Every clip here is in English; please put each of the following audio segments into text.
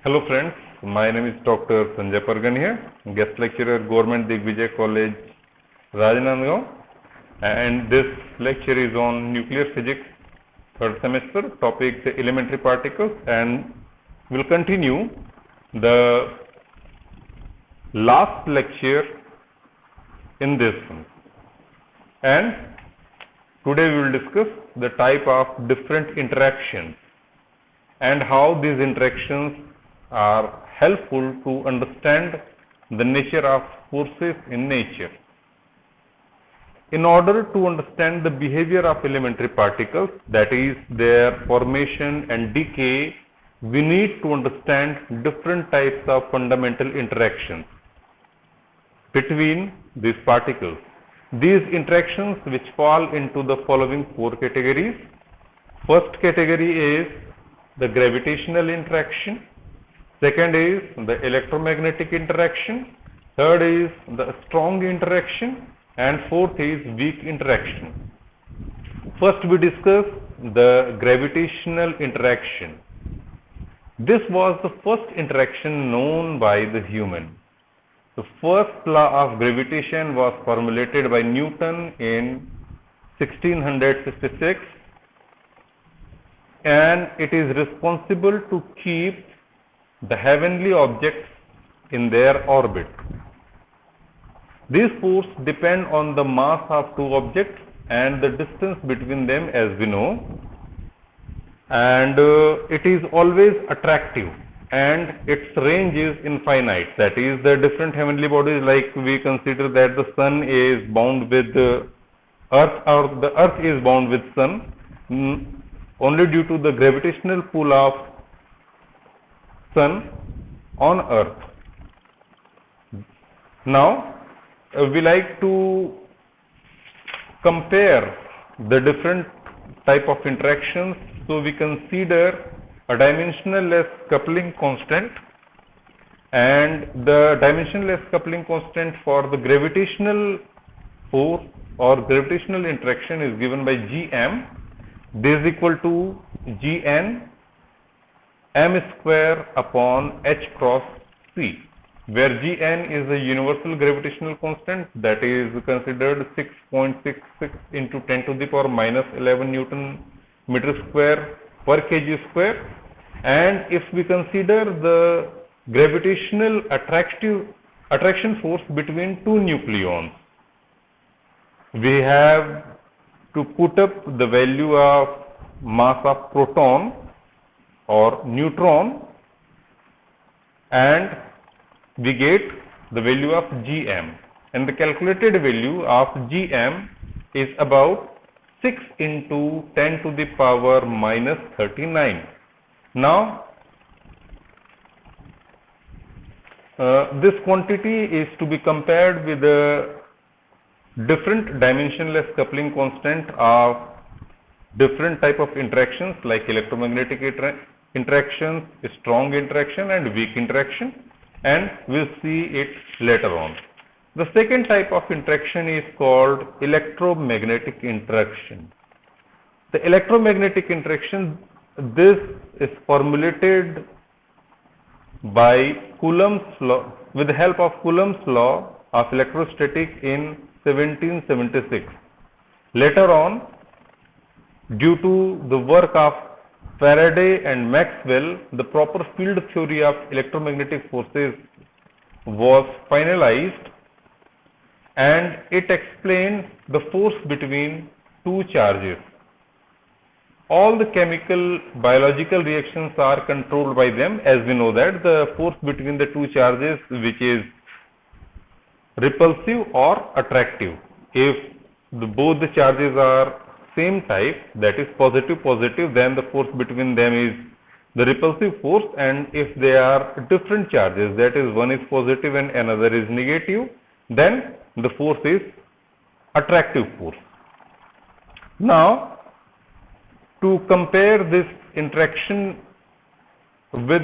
Hello friends, my name is Dr. Sanjay Pargan here, guest lecturer, Government Digvijay College, Rajnandgaon, and this lecture is on nuclear physics, third semester, topic the elementary particles, and we'll continue the last lecture in this one. And today we will discuss the type of different interactions and how these interactions are helpful to understand the nature of forces in nature. In order to understand the behavior of elementary particles, that is their formation and decay, we need to understand different types of fundamental interactions between these particles. These interactions which fall into the following four categories. First category is the gravitational interaction. Second is the electromagnetic interaction. Third is the strong interaction. And fourth is weak interaction. First we discuss the gravitational interaction. This was the first interaction known by the human. The first law of gravitation was formulated by Newton in 1666, and it is responsible to keep the heavenly objects in their orbit. These forces depend on the mass of two objects and the distance between them, as we know, and it is always attractive, and its range is infinite. That is, the different heavenly bodies, like we consider that the sun is bound with the earth, or the earth is bound with sun, only due to the gravitational pull of sun on earth. Now we like to compare the different type of interactions, so we consider a dimensionless coupling constant, and the dimensionless coupling constant for the gravitational force or gravitational interaction is given by Gm. This is equal to Gn m square upon h cross c, where Gn is the universal gravitational constant, that is considered 6.66 into 10 to the power minus 11 Newton meter square per kg square. And if we consider the gravitational attraction force between two nucleons, we have to put up the value of mass of proton or neutron, and we get the value of Gm, and the calculated value of Gm is about 6 into 10 to the power minus 39. Now this quantity is to be compared with the different dimensionless coupling constant of different type of interactions like electromagnetic interactions, strong interaction and weak interaction, and we'll see it later on. The second type of interaction is called electromagnetic interaction. The electromagnetic interaction, this is formulated by Coulomb's law, with the help of Coulomb's law of electrostatics in 1776. Later on, due to the work of Faraday and Maxwell, the proper field theory of electromagnetic forces was finalized, and it explained the force between two charges. All the chemical, biological reactions are controlled by them, as we know that the force between the two charges, which is repulsive or attractive. If both the charges are same type, that is positive, then the force between them is the repulsive force, and if they are different charges, that is one is positive and another is negative, then the force is attractive force. Now, to compare this interaction with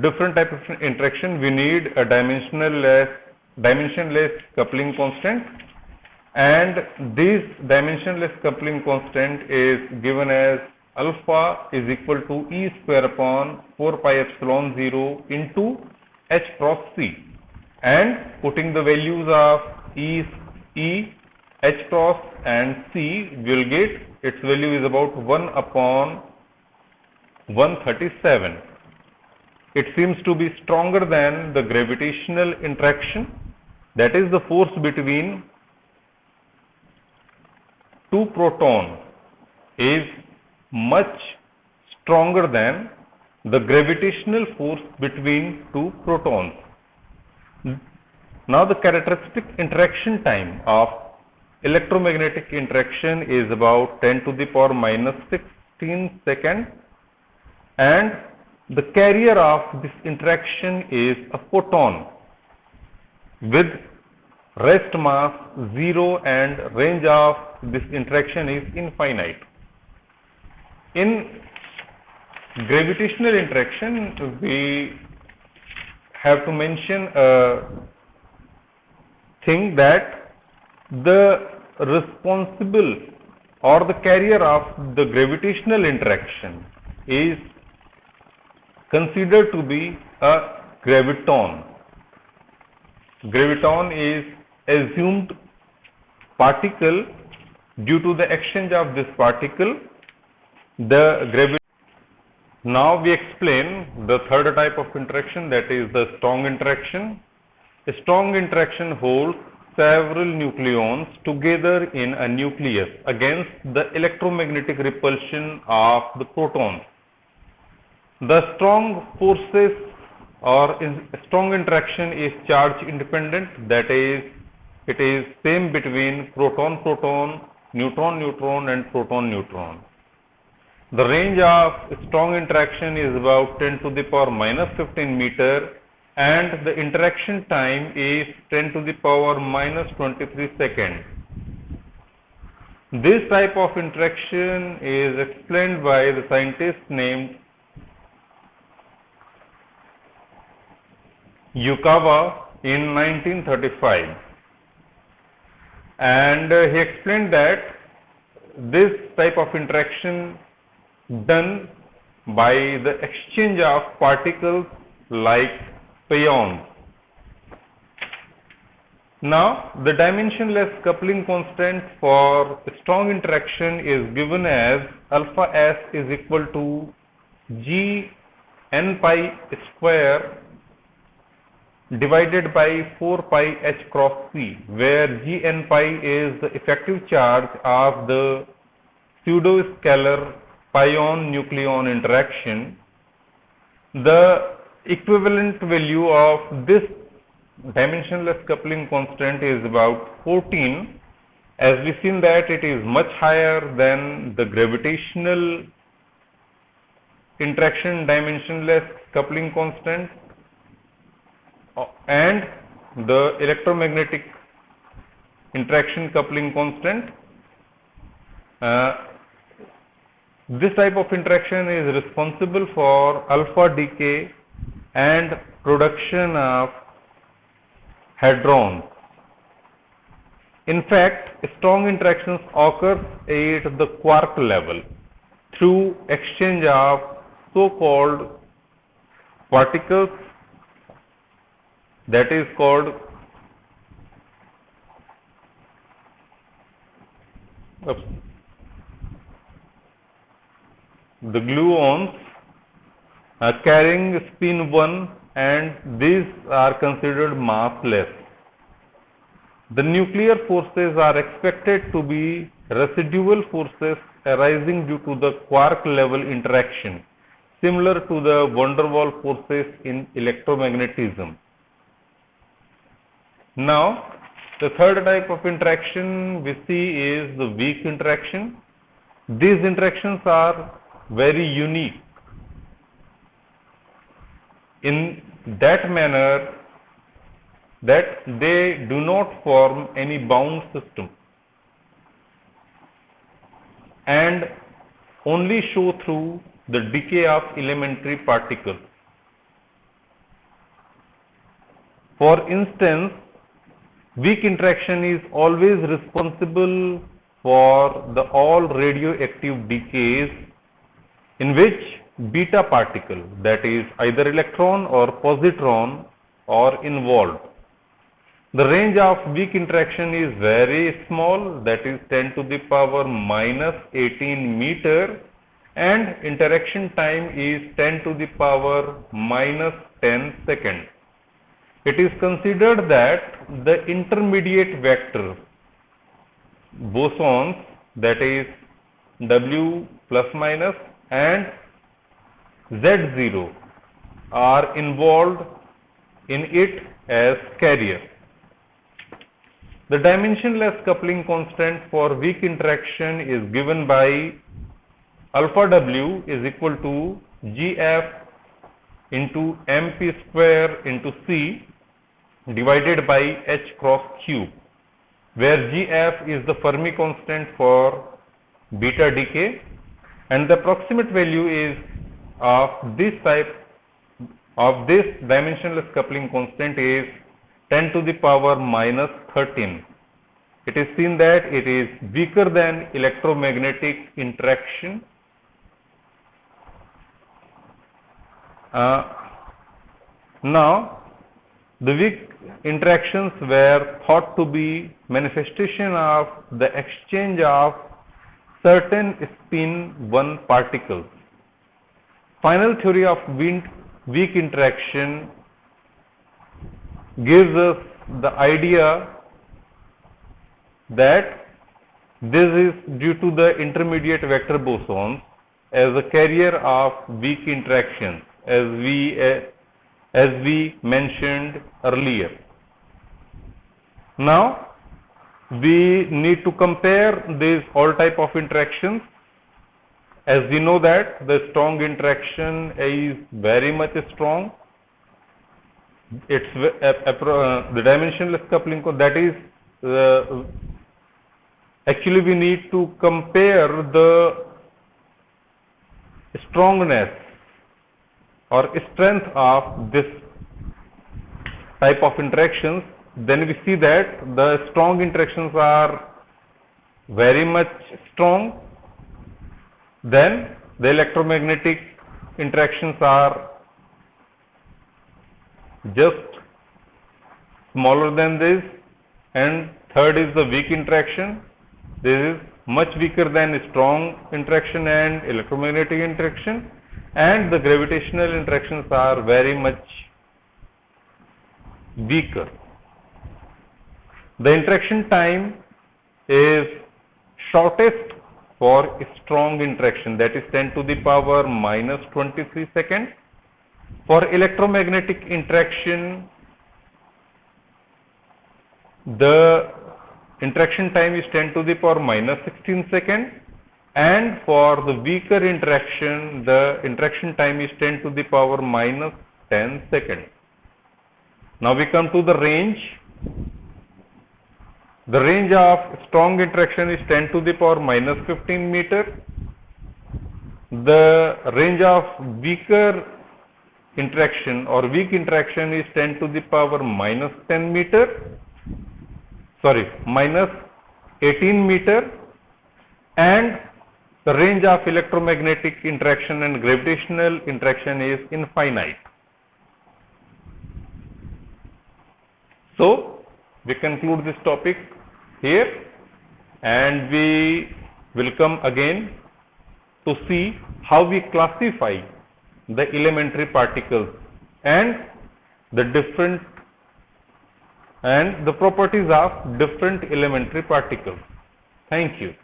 different type of interaction, we need a dimensionless coupling constant, and this dimensionless coupling constant is given as alpha is equal to E square upon 4 pi epsilon 0 into H cross C, and putting the values of E, H cross and C, will get its value is about 1 upon 137. It seems to be stronger than the gravitational interaction, that is the force between two protons is much stronger than the gravitational force between two protons. Now the characteristic interaction time of electromagnetic interaction is about 10 to the power minus 16 seconds, and the carrier of this interaction is a photon with rest mass 0 and range of this interaction is infinite. In gravitational interaction, we have to mention a thing that the responsible or the carrier of the gravitational interaction is considered to be a graviton. Graviton is assumed particle due to the exchange of this particle. Now we explain the third type of interaction, that is the strong interaction. A strong interaction holds several nucleons together in a nucleus against the electromagnetic repulsion of the protons. The strong forces or strong interaction is charge independent, that is, it is same between proton-proton, neutron-neutron and proton-neutron. The range of strong interaction is about 10 to the power minus 15 meter, and the interaction time is 10 to the power minus 23 seconds. This type of interaction is explained by the scientist named Yukawa in 1935, and he explained that this type of interaction done by the exchange of particles like pions. Now the dimensionless coupling constant for strong interaction is given as alpha s is equal to g n pi square divided by 4 pi h cross c, where g n pi is the effective charge of the pseudo-scalar pion-nucleon interaction. The equivalent value of this dimensionless coupling constant is about 14, as we seen that it is much higher than the gravitational interaction dimensionless coupling constant and the electromagnetic interaction coupling constant. This type of interaction is responsible for alpha decay and production of hadrons. In fact, strong interactions occur at the quark level through exchange of so-called particles, that is called the gluons carrying spin 1, and these are considered massless. The nuclear forces are expected to be residual forces arising due to the quark level interaction, similar to the van der Waals forces in electromagnetism. Now, the third type of interaction we see is the weak interaction. These interactions are very unique in that manner that they do not form any bound system and only show through the decay of elementary particles. For instance, weak interaction is always responsible for the all radioactive decays in which beta particle, that is either electron or positron, are involved. The range of weak interaction is very small, that is 10 to the power minus 18 meter, and interaction time is 10 to the power minus 10 seconds. It is considered that the intermediate vector bosons, that is W plus minus and Z0, are involved in it as carrier. The dimensionless coupling constant for weak interaction is given by alpha W is equal to GF into MP square into C divided by H cross Q, where GF is the Fermi constant for beta decay and the approximate value is of this type of this dimensionless coupling constant is 10 to the power minus 13. It is seen that it is weaker than electromagnetic interaction. Now, the weak interactions were thought to be manifestation of the exchange of certain spin 1 particles. Final theory of weak interaction gives us the idea that this is due to the intermediate vector bosons as a carrier of weak interactions, as we mentioned earlier. Now, we need to compare these all type of interactions. As we know that the strong interaction is very much strong. It's the dimensionless coupling, that is actually we need to compare the strongness or strength of this type of interactions. Then we see that the strong interactions are very much strong, then the electromagnetic interactions are just smaller than this, and third is the weak interaction. This is much weaker than strong interaction and electromagnetic interaction, and the gravitational interactions are very much weaker. The interaction time is shortest for strong interaction, that is 10 to the power minus 23 seconds. For electromagnetic interaction, the interaction time is 10 to the power minus 16 seconds, and for the weaker interaction, the interaction time is 10 to the power minus 10 seconds. Now we come to the range. The range of strong interaction is 10 to the power minus 15 meter. The range of weaker interaction or weak interaction is 10 to the power minus 10 meter, minus 18 meter, and the range of electromagnetic interaction and gravitational interaction is infinite. So, we conclude this topic here, and we will come again to see how we classify the elementary particles and the properties of different elementary particles. Thank you.